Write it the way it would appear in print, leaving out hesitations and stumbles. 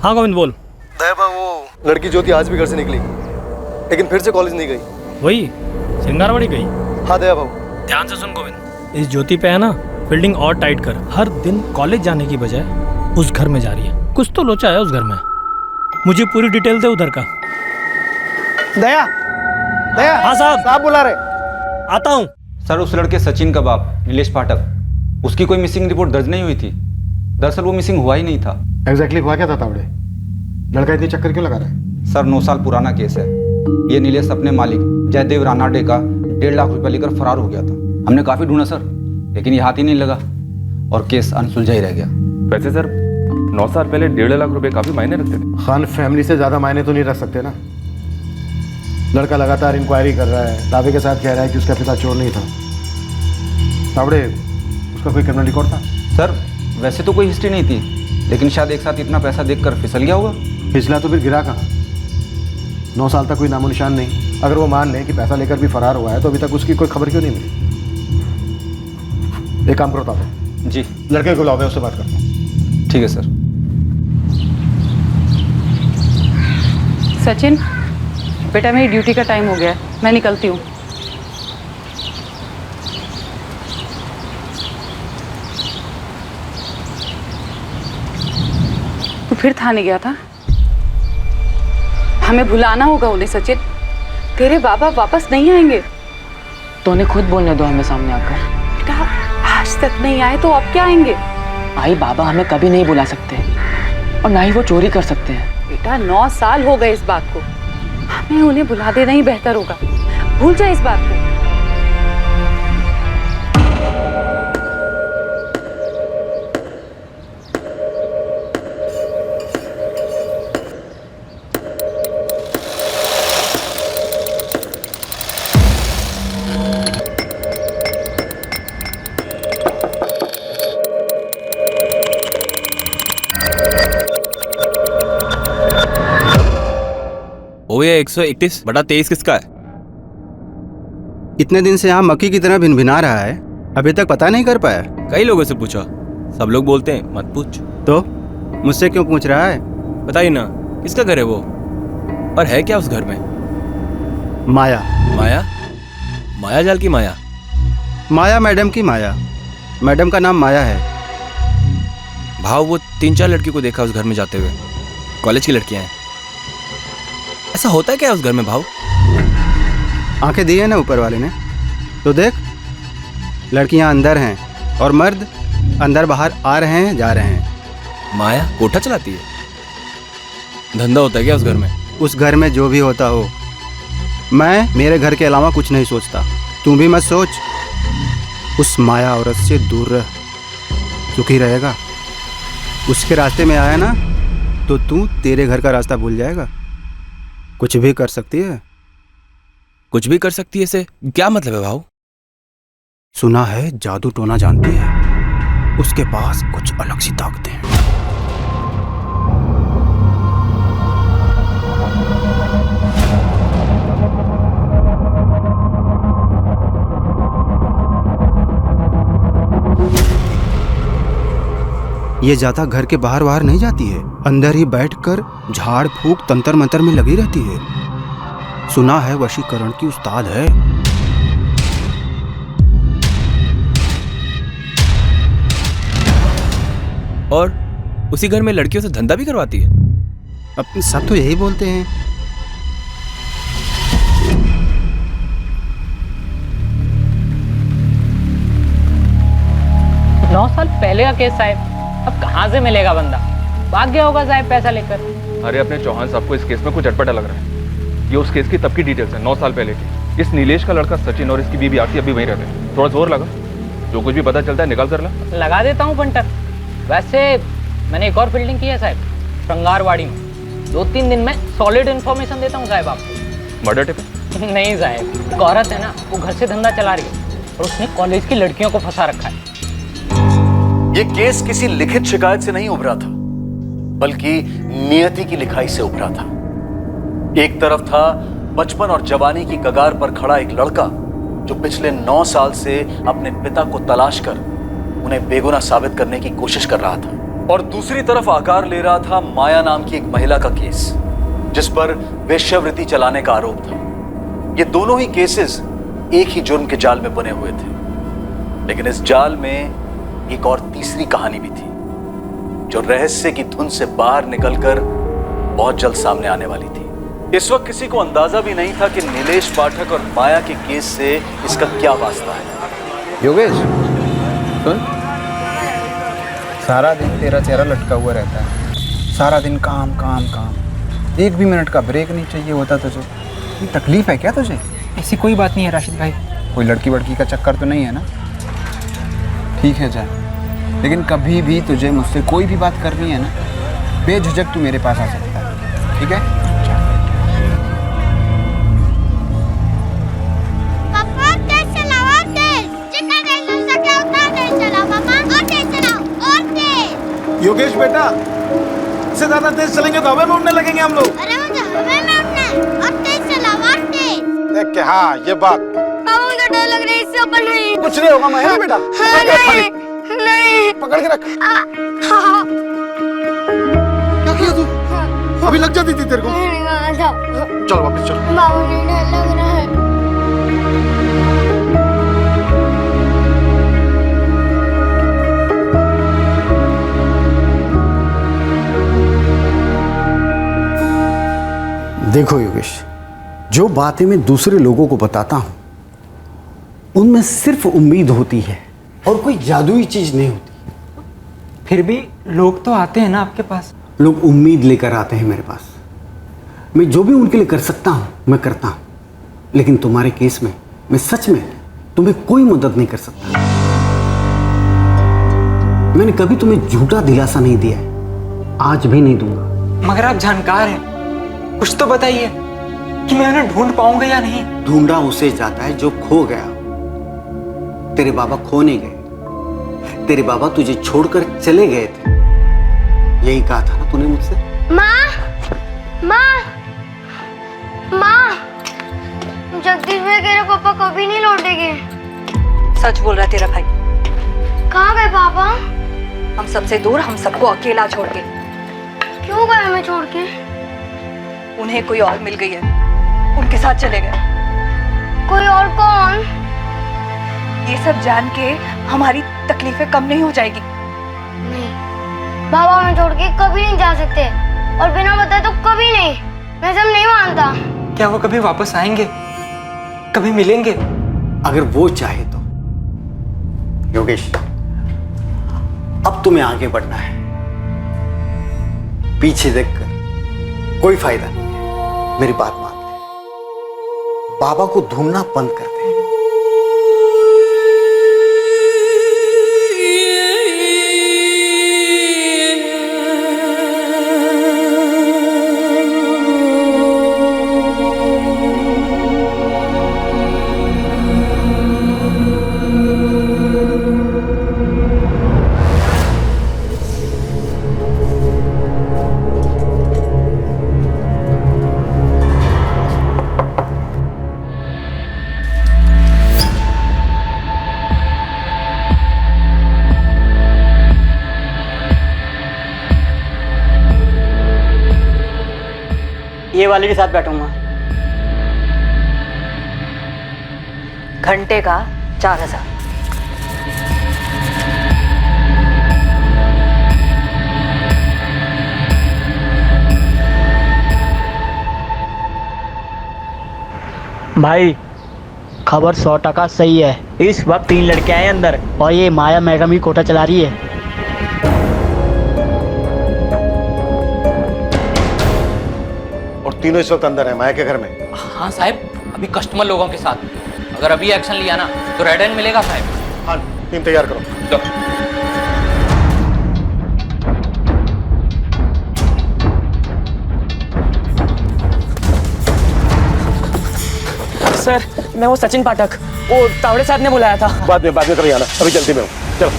हाँ गोविंद बोल। दयाबा, वो लड़की ज्योति आज भी घर से निकली, लेकिन फिर से कॉलेज नहीं गई। वही सिंगारवाड़ी गई। हाँ दया बाबू। ध्यान से सुन गोविंद, इस ज्योति पे है ना फील्डिंग और टाइट कर। हर दिन कॉलेज जाने की बजाय उस घर में जा रही है। कुछ तो लोचा है उस घर में। मुझे पूरी डिटेल दे उधर का। दया, दया। हाँ साहब बुला रहे। आता हूँ। सर, उस लड़के सचिन का बाप नीलेश पाठक, उसकी कोई मिसिंग रिपोर्ट दर्ज नहीं हुई थी। दरअसल वो मिसिंग हुआ ही नहीं था। एग्जैक्टली हुआ क्या था तावड़े? लड़का इतनी चक्कर क्यों लगा रहा है? सर, 9 साल पुराना केस है। ये नीलेश अपने मालिक जयदेव रानाडे का 1.5 लाख रुपया लेकर फरार हो गया था। हमने काफी ढूंढा सर, लेकिन ये हाथ ही नहीं लगा और केस अनसुलझा ही रह गया। वैसे सर 9 साल पहले 1.5 लाख रुपए काफी मायने रखते थे। खान फैमिली से ज्यादा मायने तो नहीं रख सकते ना। लड़का लगातार इंक्वायरी कर रहा है, दावे के साथ कह रहा है कि उसका पिता चोर नहीं था। तावड़े, उसका कोई क्रिमिनल रिकॉर्ड था? सर, वैसे तो कोई हिस्ट्री नहीं थी, लेकिन शायद एक साथ इतना पैसा देखकर फिसल गया होगा। फिसला तो फिर गिरा कहाँ? 9 साल तक कोई नामो निशान नहीं। अगर वो मान लें कि पैसा लेकर भी फरार हुआ है तो अभी तक उसकी कोई खबर क्यों नहीं मिली? एक काम करो तावड़े, जी लड़के को लाओ, मैं उससे बात करता हूँ। ठीक है सर। सचिन बेटा, मेरी ड्यूटी का टाइम हो गया है, मैं निकलती हूँ। तू फिर थाने गया था? हमें भुलाना होगा उन्हें सचिन। तेरे बाबा वापस नहीं आएंगे। तो उन्हें खुद बोलने दो हमें सामने आकर। बेटा, आज तक नहीं आए तो अब क्या आएंगे? आई, बाबा हमें कभी नहीं बुला सकते और ना ही वो चोरी कर सकते हैं। बेटा, 9 साल हो गए इस बात को। हमें उन्हें बुला देना ही बेहतर होगा। भूल जा इस बात को। ओए 131/23 किसका है? इतने दिन से यहाँ मक्खी की तरह भिनभिना रहा है, अभी तक पता नहीं कर पाया। कई लोगों से पूछा, सब लोग बोलते हैं मत पूछ। तो मुझसे क्यों पूछ रहा है? बताइए ना, किसका घर है वो और है क्या उस घर में? माया। माया? माया जाल की माया? माया मैडम की माया। मैडम का नाम माया है। भाव, वो 3-4 लड़की को देखा उस घर में जाते हुए। कॉलेज की लड़कियां हैं। ऐसा होता है क्या उस घर में भाव? आंखें दी है ना ऊपर वाले ने, तो देख, लड़कियां अंदर हैं और मर्द अंदर बाहर आ रहे हैं जा रहे हैं। माया कोठा चलाती है? धंधा होता है क्या उस घर में? उस घर में जो भी होता हो, मैं मेरे घर के अलावा कुछ नहीं सोचता। तू भी मत सोच। उस माया औरत से दूर रह, सुखी रहेगा। उसके रास्ते में आया ना तो तू तेरे घर का रास्ता भूल जाएगा। कुछ भी कर सकती है। कुछ भी कर सकती है से क्या मतलब है भाव? सुना है जादू टोना जानती है, उसके पास कुछ अलग सी ताकतें हैं। ये ज्यादा घर के बाहर बाहर नहीं जाती है, अंदर ही बैठकर झाड़ फूक तंत्र मंत्र में लगी रहती है। सुना है वशीकरण की उस्ताद है। और उसी घर में लड़कियों से धंधा भी करवाती है? अब सब तो यही बोलते हैं। नौ साल पहले का केस साहब, अब कहाँ से मिलेगा बंदा? भाग गया होगा साहब पैसा लेकर। अरे अपने चौहान साहब को इस केस में कुछ अटपटा लग रहा है। ये उस केस की तब की डिटेल्स है, 9 साल पहले की। इस नीलेश का लड़का सचिन और इसकी बीवी आरती अभी वहीं रहते हैं। थोड़ा जोर लगा, जो कुछ भी पता चलता है निकाल कर ला। लगा देता हूँ पंटर। वैसे मैंने एक और फील्डिंग की है साहब, श्रृंगारवाड़ी में। 2-3 दिन में सॉलिड इन्फॉर्मेशन देता हूँ साहब आपको। Murder tip? नहीं साहब, एक औरत है ना, वो घर से धंधा चला रही है और उसने कॉलेज की लड़कियों को फंसा रखा है। ये केस किसी लिखित शिकायत से नहीं उभरा था, बल्कि नियति की लिखाई से उभरा था। एक तरफ था बचपन और जवानी की कगार पर खड़ा एक लड़का जो पिछले 9 साल से अपने पिता को तलाश कर उन्हें बेगुनाह साबित करने की कोशिश कर रहा था, और दूसरी तरफ आकार ले रहा था माया नाम की एक महिला का केस, जिस पर वेश्यावृत्ति चलाने का आरोप था। ये दोनों ही केसेस एक ही जुर्म के जाल में बुने हुए थे, लेकिन इस जाल में एक और तीसरी कहानी भी थी, जो रहस्य की धुन से बाहर निकलकर बहुत जल्द सामने आने वाली थी। इस वक्त किसी को अंदाजा भी नहीं था कि नीलेश पाठक और माया के केस से इसका क्या वास्ता है। योगेश सुन, सारा दिन तेरा चेहरा लटका हुआ रहता है, सारा दिन काम काम काम, एक भी मिनट का ब्रेक नहीं चाहिए होता तुझे। ये तकलीफ है क्या तुझे? ऐसी कोई बात नहीं है राशिद भाई। कोई लड़की वड़की का चक्कर तो नहीं है ना? ठीक है जा, लेकिन कभी भी तुझे मुझसे कोई भी बात करनी है ना, बेझिझक तू मेरे पास आ सकता है, ठीक है? पापा तेज चलाओ, तेज। जितना तेज हो सके उतना तेज चलाओ पापा, और तेज चलाओ, और तेज। योगेश बेटा, इससे ज्यादा तेज चलेंगे तो हवा में उड़ने लगेंगे हम लोग। अरे मुझे हवा में उड़ना है, और तेज चलाओ, और तेज। देख के हाँ ये बात। पापा मुझे डर लग रहा है, इससे ऊपर नहीं। कुछ नहीं होगा माया बेटा। हाँ, नहीं, नहीं। पकड़ के रख। हाँ। क्या किया तू? अभी लग जाती थी तेरे को। चल वापस चल। बाबू ने डर लग रहा है। देखो योगेश, जो बातें मैं दूसरे लोगों को बताता हूं उनमें सिर्फ उम्मीद होती है और कोई जादुई चीज नहीं होती। फिर भी लोग तो आते हैं ना आपके पास। लोग उम्मीद लेकर आते हैं मेरे पास। मैं जो भी उनके लिए कर सकता हूं मैं करता हूं, लेकिन तुम्हारे केस में मैं सच में तुम्हें कोई मदद नहीं कर सकता। मैंने कभी तुम्हें झूठा दिलासा नहीं दिया है, आज भी नहीं दूंगा। मगर आप जानकार हैं, कुछ तो बताइए कि मैं उन्हें ढूंढ पाऊंगा या नहीं। ढूंढा उसे जाता है जो खो गया। तेरे बाबा खो नहीं गए, तेरे बाबा तुझे छोड़कर चले गए थे। यही कहा था ना तूने मुझसे। माँ, माँ, माँ, जगदीश भैया कह रहे पापा कभी नहीं लौटेंगे। सच बोल रहा है तेरा भाई। कहाँ गए पापा? हम सबसे दूर, हम सबको अकेला छोड़ के। क्यों गए हमें छोड़ के? उन्हें कोई और मिल गई है, उनके साथ चले गए। कोई और कौन? ये सब जान के हमारी तकलीफें कम नहीं हो जाएगी। नहीं, बाबा हमें छोड़ के कभी नहीं जा सकते, और बिना बताए तो कभी नहीं। मैं सब नहीं मानता। क्या वो कभी वापस आएंगे, कभी मिलेंगे? अगर वो चाहे तो। योगेश, अब तुम्हें आगे बढ़ना है, पीछे देखकर कोई फायदा नहीं है। मेरी बात मान ले, बाबा को ढूंढना बंद कर दे। ये वाले के साथ बैठूंगा। घंटे का 4000। भाई खबर 100% सही है। इस वक्त 3 लड़के आए अंदर, और ये माया मैडम ही कोटा चला रही है। और तीनों इस वक्त अंदर है माया के घर में। हाँ साहब, अभी कस्टमर लोगों के साथ। अगर अभी एक्शन लिया ना तो रेड हैंड मिलेगा साहब। हाँ, टीम तैयार करो। सर, मैं वो सचिन पाठक, वो तावड़े साहब ने बुलाया था। बाद में कभी आना, अभी जल्दी में हूँ। चलो।